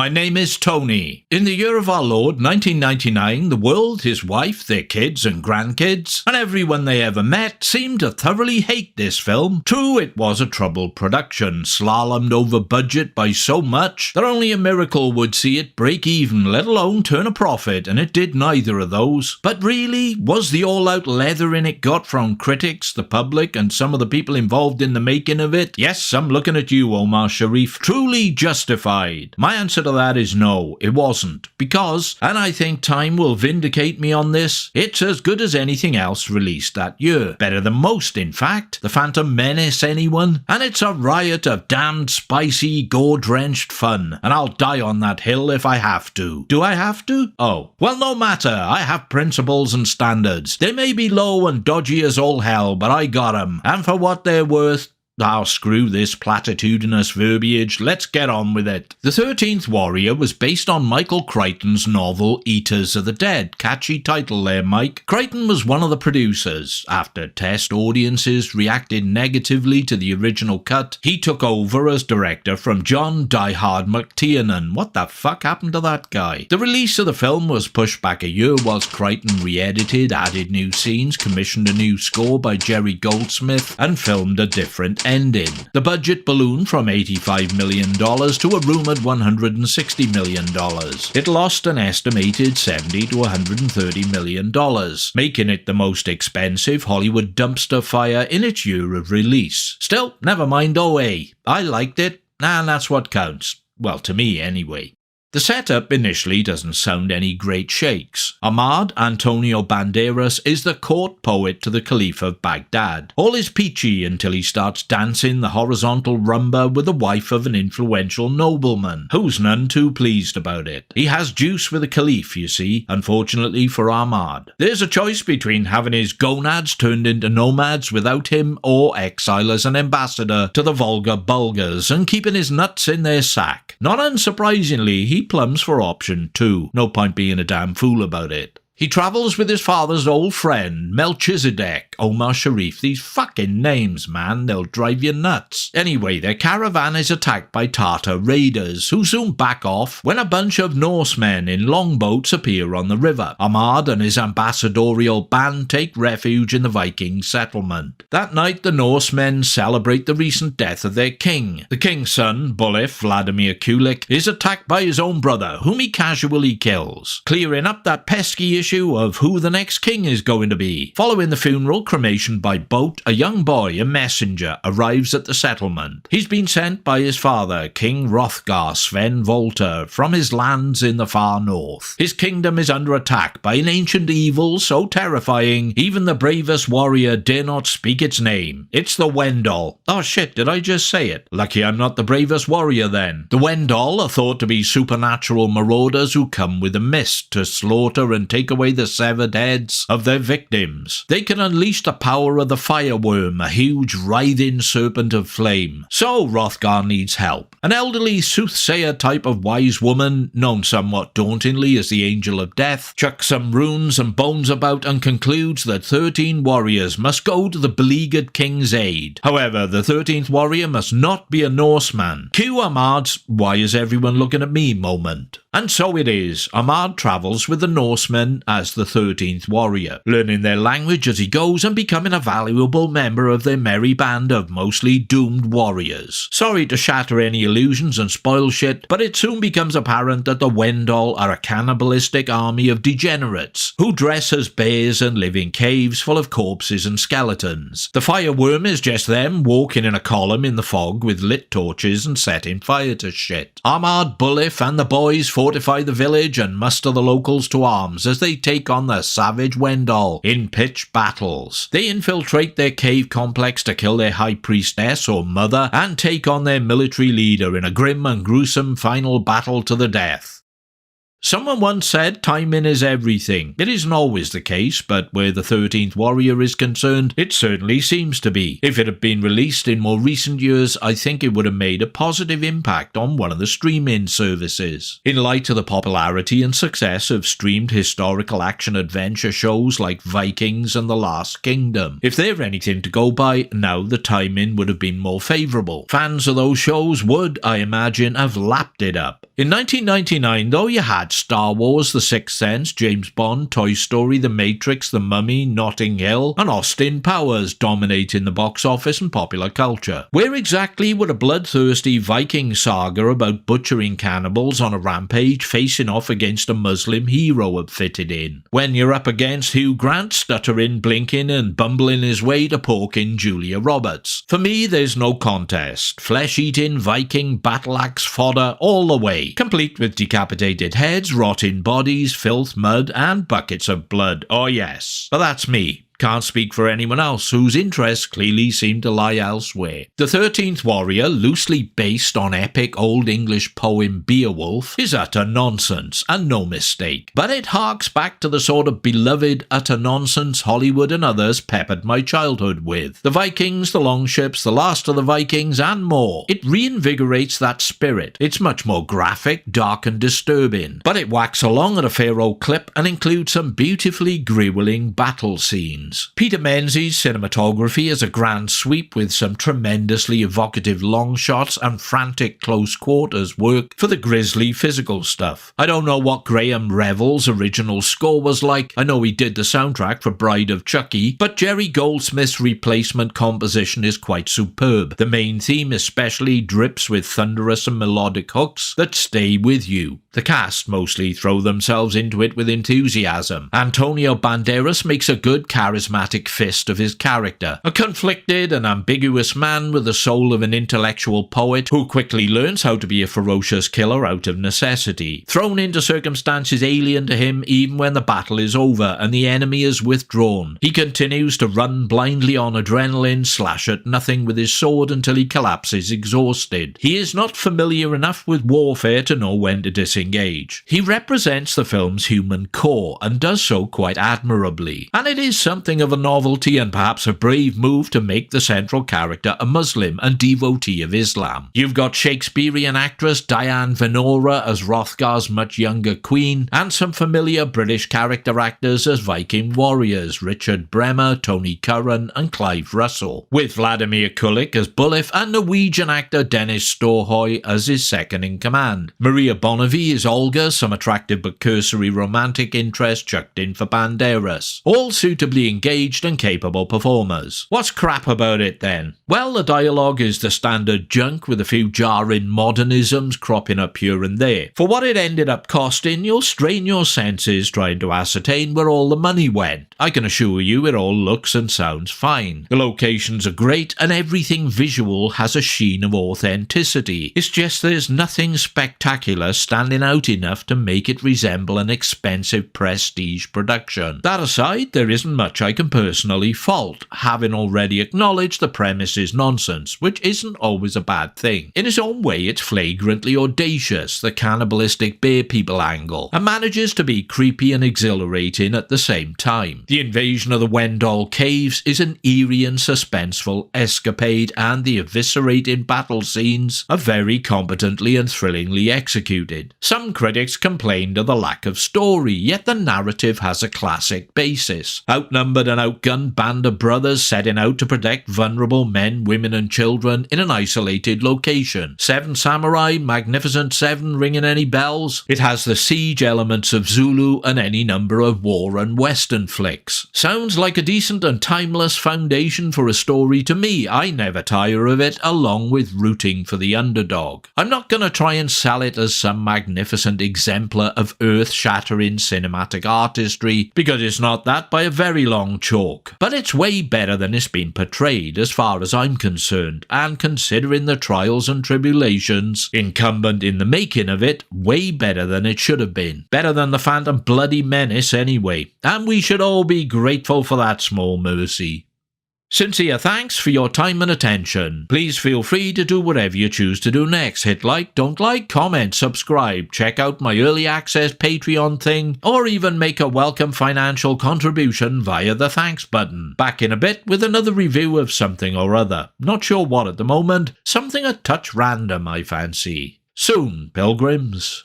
my name is Tony. In the year of our Lord 1999, the world, his wife, their kids and grandkids, and everyone they ever met seemed to thoroughly hate this film. True, it was a troubled production, slalomed over budget by so much that only a miracle would see it break even, let alone turn a profit, and it did neither of those. But really, was the all-out leathering it got from critics, the public, and some of the people involved in the making of it? Yes, I'm looking at you, Omar Sharif. Truly justified? My answer to that is no, it wasn't. Because, and I think time will vindicate me on this, it's as good as anything else released that year. Better than most, in fact. The Phantom Menace, anyone? And it's a riot of damned spicy, gore-drenched fun. And I'll die on that hill if I have to. Do I have to? Oh. Well, no matter. I have principles and standards. They may be low and dodgy as all hell, but I got 'em. And for what they're worth, screw this platitudinous verbiage, let's get on with it. The 13th Warrior was based on Michael Crichton's novel Eaters of the Dead. Catchy title there, Mike. Crichton was one of the producers. After test audiences reacted negatively to the original cut, he took over as director from John Die Hard McTiernan. What the fuck happened to that guy? The release of the film was pushed back a year whilst Crichton re-edited, added new scenes, commissioned a new score by Jerry Goldsmith, and filmed a different ending. The budget ballooned from $85 million to a rumoured $160 million. It lost an estimated $70 to $130 million, making it the most expensive Hollywood dumpster fire in its year of release. Still, never mind OA. I liked it, and that's what counts. Well, to me anyway. The setup initially doesn't sound any great shakes. Ahmad Antonio Banderas is the court poet to the Caliph of Baghdad. All is peachy until he starts dancing the horizontal rumba with the wife of an influential nobleman, who's none too pleased about it. He has juice with the Caliph, you see, unfortunately for Ahmad. There's a choice between having his gonads turned into nomads without him, or exile as an ambassador to the vulgar Bulgars and keeping his nuts in their sack. Not unsurprisingly, he plums for option 2. No point being a damn fool about it. He travels with his father's old friend, Melchizedek. Omar Sharif, these fucking names, man, they'll drive you nuts. Anyway, their caravan is attacked by Tartar raiders, who soon back off when a bunch of Norsemen in longboats appear on the river. Ahmad and his ambassadorial band take refuge in the Viking settlement. That night, the Norsemen celebrate the recent death of their king. The king's son, Bulif Vladimir Kulik, is attacked by his own brother, whom he casually kills, clearing up that pesky issue of who the next king is going to be. Following the funeral cremation by boat, a young boy, a messenger, arrives at the settlement. He's been sent by his father, King Hrothgar Sven Volter, from his lands in the far north. His kingdom is under attack by an ancient evil so terrifying, even the bravest warrior dare not speak its name. It's the Wendol. Oh shit, did I just say it? Lucky I'm not the bravest warrior then. The Wendol are thought to be supernatural marauders who come with a mist to slaughter and take away the severed heads of their victims. They can unleash the power of the fireworm, a huge writhing serpent of flame. So Hrothgar needs help. An elderly soothsayer type of wise woman, known somewhat dauntingly as the Angel of Death, chucks some runes and bones about and concludes that 13 warriors must go to the beleaguered king's aid. However, the 13th warrior must not be a Norseman. Cue Ahmad's "why is everyone looking at me" moment. And so it is. Ahmad travels with the Norsemen as the 13th warrior, learning their language as he goes and becoming a valuable member of their merry band of mostly doomed warriors. Sorry to shatter any illusions and spoil shit, but it soon becomes apparent that the Wendol are a cannibalistic army of degenerates who dress as bears and live in caves full of corpses and skeletons. The fireworm is just them walking in a column in the fog with lit torches and setting fire to shit. Ahmad, Bulif and the boys fortify the village and muster the locals to arms as they take on the savage Wendol in pitched battles. They infiltrate their cave complex to kill their high priestess or mother and take on their military leader in a grim and gruesome final battle to the death. Someone once said timing is everything. It isn't always the case, but where the 13th Warrior is concerned, it certainly seems to be. If it had been released in more recent years, I think it would have made a positive impact on one of the streaming services. In light of the popularity and success of streamed historical action-adventure shows like Vikings and The Last Kingdom, if they're anything to go by, now the timing would have been more favourable. Fans of those shows would, I imagine, have lapped it up. In 1999, though, you had Star Wars, The Sixth Sense, James Bond, Toy Story, The Matrix, The Mummy, Notting Hill, and Austin Powers dominating the box office and popular culture. Where exactly would a bloodthirsty Viking saga about butchering cannibals on a rampage facing off against a Muslim hero have fitted in? When you're up against Hugh Grant stuttering, blinking, and bumbling his way to porking Julia Roberts. For me, there's no contest. Flesh-eating Viking battle axe fodder all the way, complete with decapitated heads, rotting bodies, filth, mud, and buckets of blood. Oh yes. But that's me. Can't speak for anyone else whose interests clearly seem to lie elsewhere. The 13th Warrior, loosely based on epic Old English poem Beowulf, is utter nonsense, and no mistake. But it harks back to the sort of beloved utter nonsense Hollywood and others peppered my childhood with. The Vikings, the Longships, the Last of the Vikings, and more. It reinvigorates that spirit. It's much more graphic, dark, and disturbing. But it whacks along at a fair old clip and includes some beautifully grueling battle scenes. Peter Menzies' cinematography is a grand sweep with some tremendously evocative long shots and frantic close quarters work for the grisly physical stuff. I don't know what Graham Revell's original score was like. I know he did the soundtrack for Bride of Chucky, but Jerry Goldsmith's replacement composition is quite superb. The main theme especially drips with thunderous and melodic hooks that stay with you. The cast mostly throw themselves into it with enthusiasm. Antonio Banderas makes a good charismatic fist of his character, a conflicted and ambiguous man with the soul of an intellectual poet who quickly learns how to be a ferocious killer out of necessity, thrown into circumstances alien to him even when the battle is over and the enemy is withdrawn. He continues to run blindly on adrenaline, slash at nothing with his sword until he collapses exhausted. He is not familiar enough with warfare to know when to disengage. He represents the film's human core and does so quite admirably, and it is something of a novelty and perhaps a brave move to make the central character a Muslim and devotee of Islam. You've got Shakespearean actress Diane Venora as Hrothgar's much younger queen, and some familiar British character actors as Viking warriors Richard Bremer, Tony Curran, and Clive Russell, with Vladimir Kulik as Bulliff and Norwegian actor Dennis Storhoy as his second-in-command. Maria Bonnevie is Olga, some attractive but cursory romantic interest chucked in for Banderas. All suitably engaged and capable performers. What's crap about it then? Well, the dialogue is the standard junk with a few jarring modernisms cropping up here and there. For what it ended up costing, you'll strain your senses trying to ascertain where all the money went. I can assure you it all looks and sounds fine. The locations are great and everything visual has a sheen of authenticity. It's just there's nothing spectacular standing out enough to make it resemble an expensive prestige production. That aside, there isn't much I can personally fault, having already acknowledged the premise is nonsense, which isn't always a bad thing. In its own way, it's flagrantly audacious, the cannibalistic bear people angle, and manages to be creepy and exhilarating at the same time. The invasion of the Wendell Caves is an eerie and suspenseful escapade, and the eviscerating battle scenes are very competently and thrillingly executed. Some critics complained of the lack of story, yet the narrative has a classic basis. Outnumbered and outgunned band of brothers setting out to protect vulnerable men, women and children in an isolated location. Seven Samurai, Magnificent Seven ringing any bells? It has the siege elements of Zulu and any number of war and western flicks. Sounds like a decent and timeless foundation for a story to me. I never tire of it, along with rooting for the underdog. I'm not gonna try and sell it as some magnificent exemplar of earth-shattering cinematic artistry, because it's not that by a very long chalk. But it's way better than it's been portrayed as far as I'm concerned, and considering the trials and tribulations incumbent in the making of it, way better than it should have been. Better than the Phantom Bloody Menace anyway, and we should all be grateful for that small mercy. Sincere thanks for your time and attention. Please feel free to do whatever you choose to do next. Hit like, don't like, comment, subscribe, check out my early access Patreon thing, or even make a welcome financial contribution via the thanks button. Back in a bit with another review of something or other. Not sure what at the moment. Something a touch random, I fancy. Soon, pilgrims.